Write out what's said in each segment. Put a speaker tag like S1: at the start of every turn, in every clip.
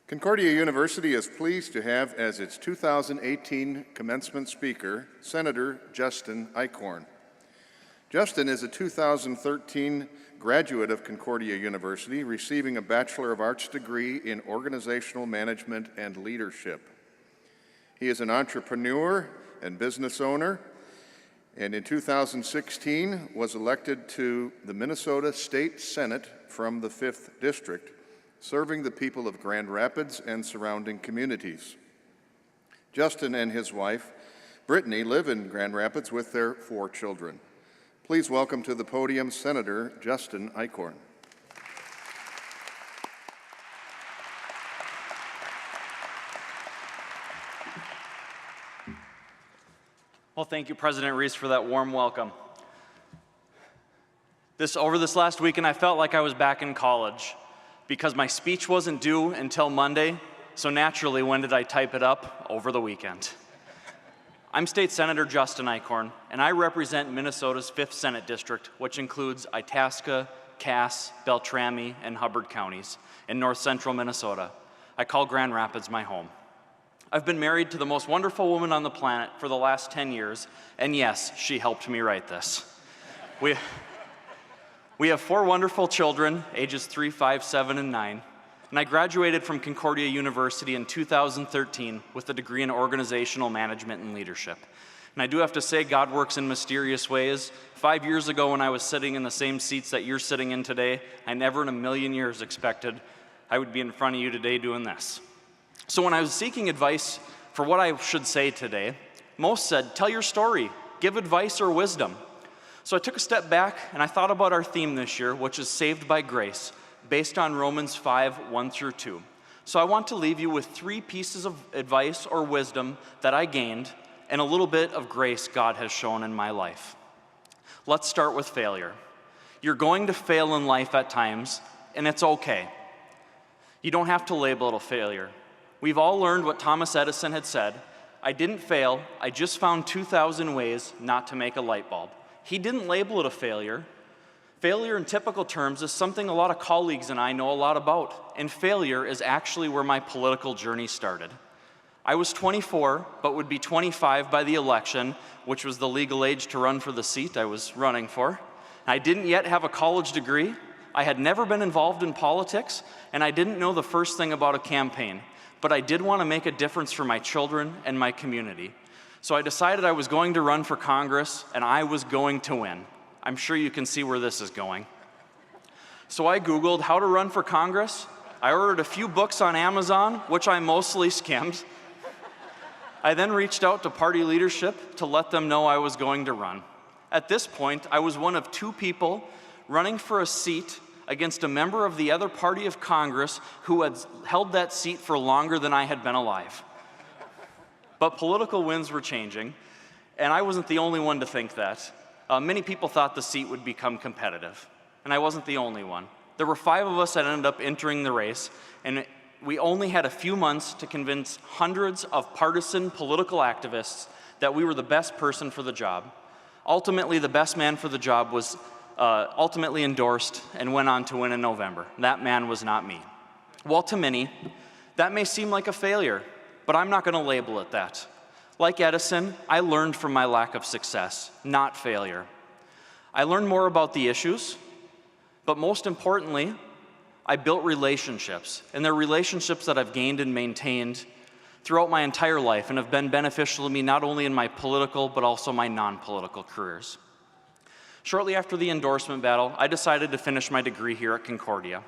S1: Concordia University is pleased to have as its 2018 commencement speaker, Senator Justin Eichorn. Justin is a 2013 graduate of Concordia University, receiving a Bachelor of Arts degree in Organizational Management and Leadership. He is an entrepreneur and business owner, and in 2016 was elected to the Minnesota State Senate from the 5th District, serving the people of Grand Rapids and surrounding communities. Justin and his wife, Brittany, live in Grand Rapids with their 4 children. Please welcome to the podium Senator Justin Eichorn.
S2: Well, thank you, President Reese, for that warm welcome. Over this last weekend, I felt like I was back in college because my speech wasn't due until Monday, so naturally, when did I type it up? Over the weekend. I'm State Senator Justin Eichorn, and I represent Minnesota's 5th Senate District, which includes Itasca, Cass, Beltrami, and Hubbard counties in north central Minnesota. I call Grand Rapids my home. I've been married to the most wonderful woman on the planet for the last 10 years, and yes, she helped me write this. We have 4 wonderful children, ages 3, 5, 7, and 9, and I graduated from Concordia University in 2013 with a degree in Organizational Management and Leadership. And I do have to say, God works in mysterious ways. 5 years ago, when I was sitting in the same seats that you're sitting in today, I never in a million years expected I would be in front of you today doing this. So when I was seeking advice for what I should say today, most said, tell your story, give advice or wisdom. So I took a step back and I thought about our theme this year, which is Saved by Grace, based on Romans 5, 1 through 2. So I want to leave you with 3 pieces of advice or wisdom that I gained and a little bit of grace God has shown in my life. Let's start with failure. You're going to fail in life at times, and it's okay. You don't have to label it a failure. We've all learned what Thomas Edison had said, I didn't fail, I just found 2,000 ways not to make a light bulb. He didn't label it a failure. Failure in typical terms is something a lot of colleagues and I know a lot about, and failure is actually where my political journey started. I was 24, but would be 25 by the election, which was the legal age to run for the seat I was running for. I didn't yet have a college degree, I had never been involved in politics, and I didn't know the first thing about a campaign, but I did want to make a difference for my children and my community. So I decided I was going to run for Congress, and I was going to win. I'm sure you can see where this is going. So I Googled how to run for Congress. I ordered a few books on Amazon, which I mostly skimmed. I then reached out to party leadership to let them know I was going to run. At this point, I was one of 2 people running for a seat against a member of the other party of Congress who had held that seat for longer than I had been alive. But political winds were changing, and I wasn't the only one to think that. Many people thought the seat would become competitive, and I wasn't the only one. There were 5 of us that ended up entering the race, and we only had a few months to convince hundreds of partisan political activists that we were the best person for the job. Ultimately, the best man for the job was ultimately endorsed and went on to win in November. That man was not me. Well, to many, that may seem like a failure, but I'm not going to label it that. Like Edison, I learned from my lack of success, not failure. I learned more about the issues, but most importantly, I built relationships, and they're relationships that I've gained and maintained throughout my entire life and have been beneficial to me not only in my political, but also my non-political careers. Shortly after the endorsement battle, I decided to finish my degree here at Concordia,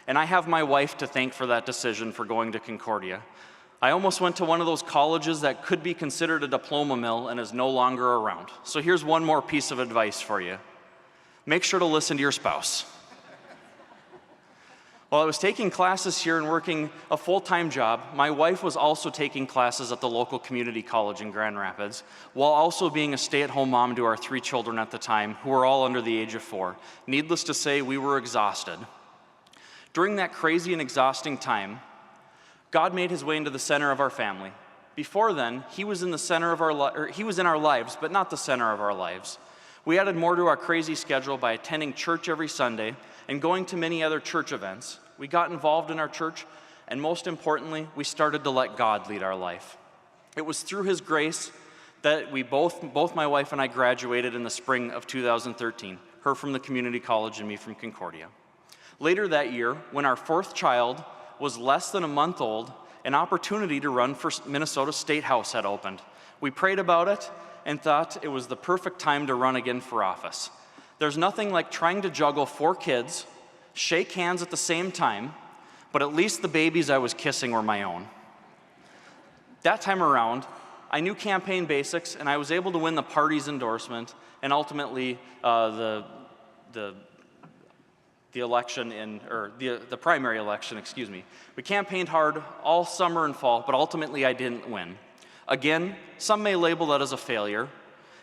S2: and I have my wife to thank for that decision for going to Concordia. I almost went to one of those colleges that could be considered a diploma mill and is no longer around. So here's one more piece of advice for you. Make sure to listen to your spouse. While I was taking classes here and working a full-time job, my wife was also taking classes at the local community college in Grand Rapids, while also being a stay-at-home mom to our 3 children at the time, who were all under the age of 4. Needless to say, we were exhausted. During that crazy and exhausting time, God made his way into the center of our family. Before then, he was in our lives, but not the center of our lives. We added more to our crazy schedule by attending church every Sunday and going to many other church events. We got involved in our church and most importantly, we started to let God lead our life. It was through His grace that we both my wife and I graduated in the spring of 2013, her from the community college and me from Concordia. Later that year, when our fourth child was less than a month old, an opportunity to run for Minnesota State House had opened. We prayed about it and thought it was the perfect time to run again for office. There's nothing like trying to juggle 4 kids, shake hands at the same time, but at least the babies I was kissing were my own. That time around, I knew campaign basics, and I was able to win the party's endorsement and ultimately the primary election, excuse me. We campaigned hard all summer and fall, but ultimately I didn't win. Again, some may label that as a failure,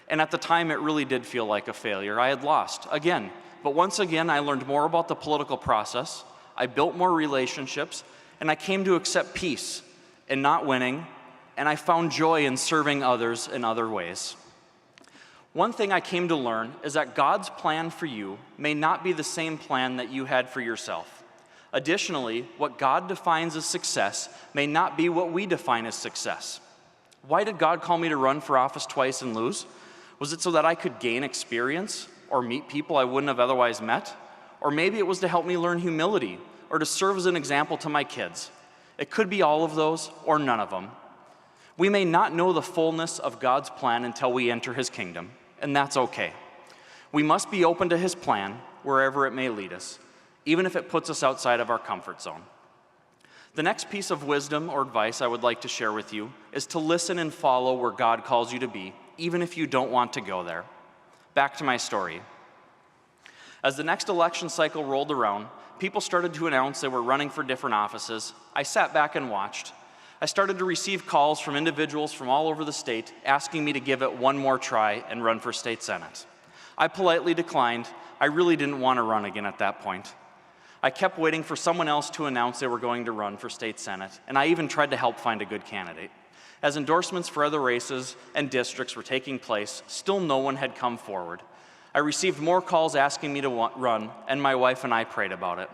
S2: and at the time it really did feel like a failure. I had lost, again. But once again, I learned more about the political process, I built more relationships, and I came to accept peace in not winning, and I found joy in serving others in other ways. One thing I came to learn is that God's plan for you may not be the same plan that you had for yourself. Additionally, what God defines as success may not be what we define as success. Why did God call me to run for office twice and lose? Was it so that I could gain experience or meet people I wouldn't have otherwise met? Or maybe it was to help me learn humility or to serve as an example to my kids. It could be all of those or none of them. We may not know the fullness of God's plan until we enter His kingdom, and that's okay. We must be open to His plan wherever it may lead us, even if it puts us outside of our comfort zone. The next piece of wisdom or advice I would like to share with you is to listen and follow where God calls you to be, even if you don't want to go there. Back to my story. As the next election cycle rolled around, people started to announce they were running for different offices. I sat back and watched. I started to receive calls from individuals from all over the state asking me to give it one more try and run for state senate. I politely declined. I really didn't want to run again at that point. I kept waiting for someone else to announce they were going to run for state senate, and I even tried to help find a good candidate. As endorsements for other races and districts were taking place, still no one had come forward. I received more calls asking me to run, and my wife and I prayed about it.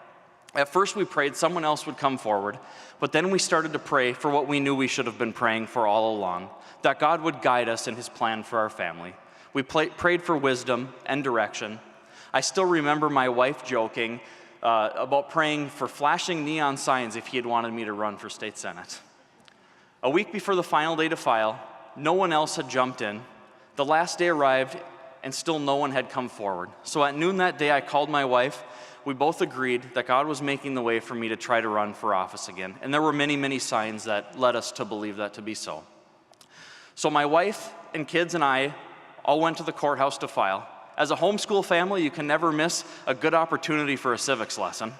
S2: At first we prayed someone else would come forward, but then we started to pray for what we knew we should have been praying for all along, that God would guide us in His plan for our family. We prayed for wisdom and direction. I still remember my wife joking about praying for flashing neon signs if he had wanted me to run for state senate. A week before the final day to file, no one else had jumped in. The last day arrived, and still no one had come forward. So at noon that day, I called my wife. We both agreed that God was making the way for me to try to run for office again. And there were many, many signs that led us to believe that to be so. So my wife and kids and I all went to the courthouse to file. As a homeschool family, you can never miss a good opportunity for a civics lesson.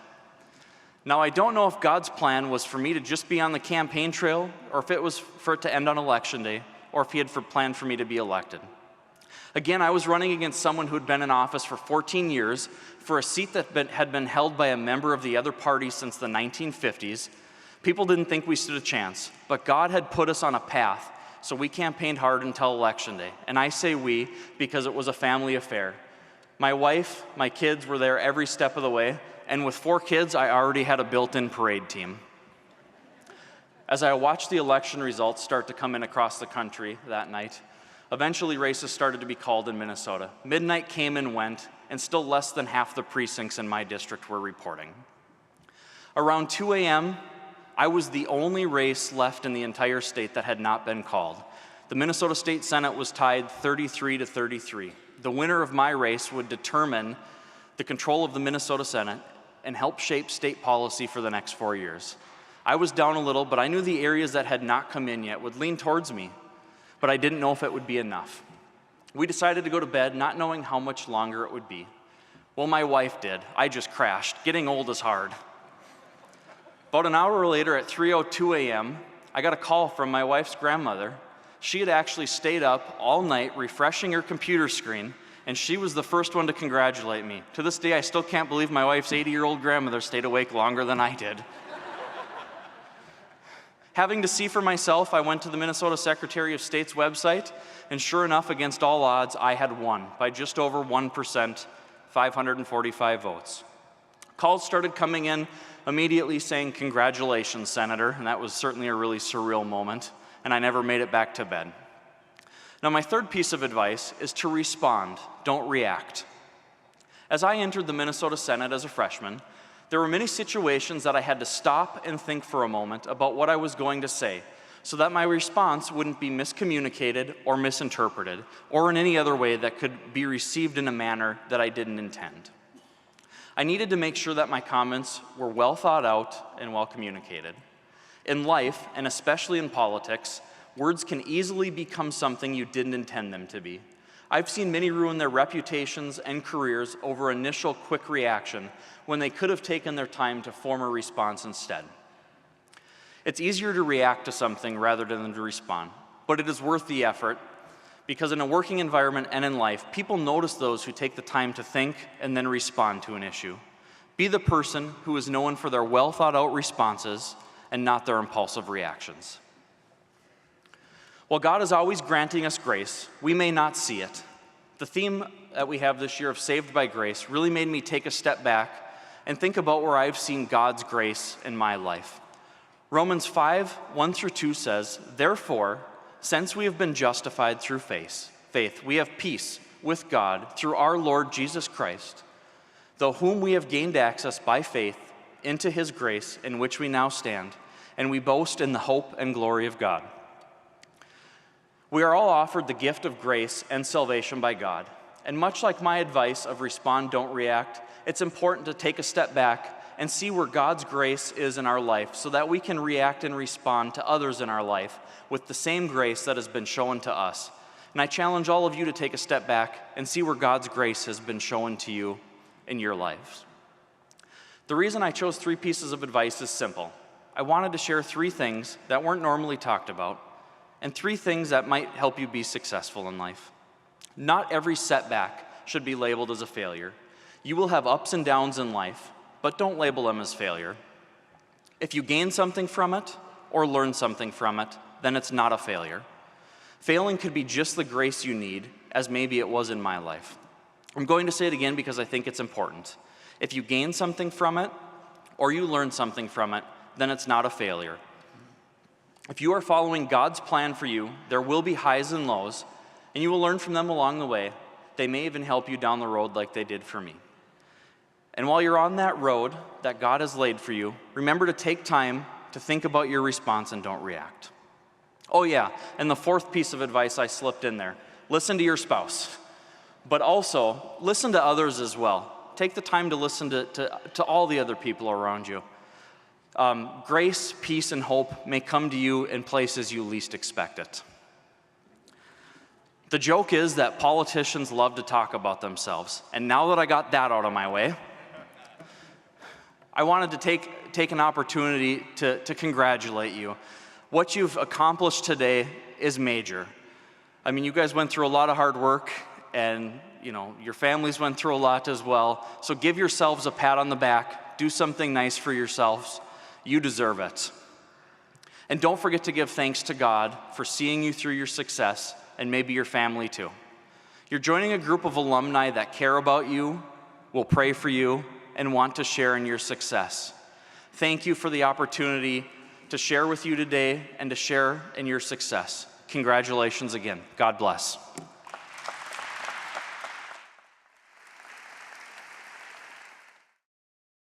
S2: Now, I don't know if God's plan was for me to just be on the campaign trail, or if it was for it to end on election day, or if He had planned for me to be elected. Again, I was running against someone who had been in office for 14 years for a seat that had been held by a member of the other party since the 1950s. People didn't think we stood a chance, but God had put us on a path, so we campaigned hard until election day. And I say we because it was a family affair. My wife, my kids were there every step of the way, and with 4 kids, I already had a built-in parade team. As I watched the election results start to come in across the country that night, eventually races started to be called in Minnesota. Midnight came and went, and still less than half the precincts in my district were reporting. Around 2 a.m., I was the only race left in the entire state that had not been called. The Minnesota State Senate was tied 33-33. The winner of my race would determine the control of the Minnesota Senate and help shape state policy for the next 4 years. I was down a little, but I knew the areas that had not come in yet would lean towards me, but I didn't know if it would be enough. We decided to go to bed not knowing how much longer it would be. Well, my wife did. I just crashed. Getting old is hard. About an hour later at 3:02 a.m., I got a call from my wife's grandmother. She had actually stayed up all night refreshing her computer screen, and she was the first one to congratulate me. To this day, I still can't believe my wife's 80-year-old grandmother stayed awake longer than I did. Having to see for myself, I went to the Minnesota Secretary of State's website, and sure enough, against all odds, I had won by just over 1%, 545 votes. Calls started coming in immediately saying, "Congratulations, Senator," and that was certainly a really surreal moment, and I never made it back to bed. Now, my third piece of advice is to respond, don't react. As I entered the Minnesota Senate as a freshman, there were many situations that I had to stop and think for a moment about what I was going to say, so that my response wouldn't be miscommunicated or misinterpreted, or in any other way that could be received in a manner that I didn't intend. I needed to make sure that my comments were well thought out and well communicated. In life, and especially in politics, words can easily become something you didn't intend them to be. I've seen many ruin their reputations and careers over initial quick reaction when they could have taken their time to form a response instead. It's easier to react to something rather than to respond, but it is worth the effort because in a working environment and in life, people notice those who take the time to think and then respond to an issue. Be the person who is known for their well thought out responses and not their impulsive reactions. While God is always granting us grace, we may not see it. The theme that we have this year of Saved by Grace really made me take a step back and think about where I've seen God's grace in my life. Romans 5:1-2 says, "Therefore, since we have been justified through faith, we have peace with God through our Lord Jesus Christ, through whom we have gained access by faith into his grace in which we now stand, and we boast in the hope and glory of God." We are all offered the gift of grace and salvation by God. And much like my advice of respond, don't react, it's important to take a step back and see where God's grace is in our life so that we can react and respond to others in our life with the same grace that has been shown to us. And I challenge all of you to take a step back and see where God's grace has been shown to you in your lives. The reason I chose 3 pieces of advice is simple. I wanted to share 3 things that weren't normally talked about and 3 things that might help you be successful in life. Not every setback should be labeled as a failure. You will have ups and downs in life, but don't label them as failure. If you gain something from it or learn something from it, then it's not a failure. Failing could be just the grace you need, as maybe it was in my life. I'm going to say it again because I think it's important. If you gain something from it or you learn something from it, then it's not a failure. If you are following God's plan for you, there will be highs and lows, and you will learn from them along the way. They may even help you down the road like they did for me. And while you're on that road that God has laid for you, remember to take time to think about your response and don't react. Oh yeah, and the 4th piece of advice I slipped in there. Listen to your spouse, but also listen to others as well. Take the time to listen to all the other people around you. Grace, peace, and hope may come to you in places you least expect it. The joke is that politicians love to talk about themselves, and now that I got that out of my way, I wanted to take an opportunity to congratulate you. What you've accomplished today is major. I mean, you guys went through a lot of hard work, and your families went through a lot as well. So give yourselves a pat on the back. Do something nice for yourselves. You deserve it. And don't forget to give thanks to God for seeing you through your success, and maybe your family too. You're joining a group of alumni that care about you, will pray for you, and want to share in your success. Thank you for the opportunity to share with you today and to share in your success. Congratulations again. God bless.